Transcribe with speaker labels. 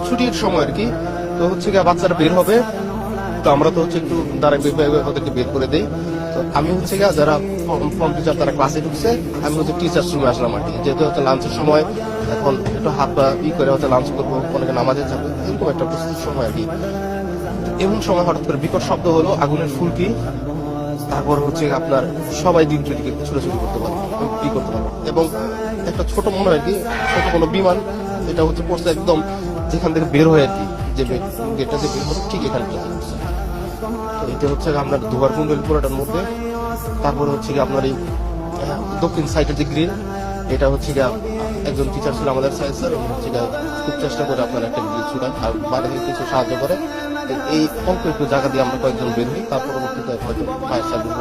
Speaker 1: ছুটির সময় আর কি। তো হচ্ছে গিয়ে বাচ্চারা বের হবে, তো আমরা তো হচ্ছে একটু দ্বারা ওদেরকে বের করে দেই। তো আমি হচ্ছে গিয়ে যারা ফর্ম টিচার তারা ক্লাসে ঢুকছে, আমি হচ্ছে টিচার রুমে আসলাম আর কি। যেহেতু হচ্ছে লাঞ্চের সময়, এখন একটু হাত পা করে হচ্ছে লাঞ্চ করবো, অনেকে নামাজে যাবে, এরকম একটা প্রস্তুত সময় আর কি। এমন সময় হঠাৎ করে বিকট শব্দ হলো, আগুনের ফুলকি। তারপর হচ্ছে আপনার সবাই দিন দিকে ছোটাছুটি করতে পারে, কি করতে পারে, এবং একটা ছোট মনে হয় আর কি, ছোট কোনো বিমান, এটা হচ্ছে পড়ছে একদম যেখান থেকে বের হয় আর কি, যে গেটটা যে বের হবে ঠিক এখানে পড়ছে। তো এটা হচ্ছে আপনার দুবার কুণ্ডলী পুরোটার মধ্যে। তারপরে হচ্ছে কি আপনার এই দক্ষিণ সাইডের যে গ্রিল, এটা হচ্ছে গিয়ে একজন টিচার ছিল আমাদের সাইন্স স্যার, হচ্ছে গিয়ে খুব চেষ্টা করে আপনার একটা গ্রিল ছুটান আর বাইরে থেকে কিছু সাহায্য করে। এই অল্প একটু জায়গা দিয়ে আমরা কয়েকজন বের হই, তার পরবর্তীতে হয়তো ফায়ার সার্ভিস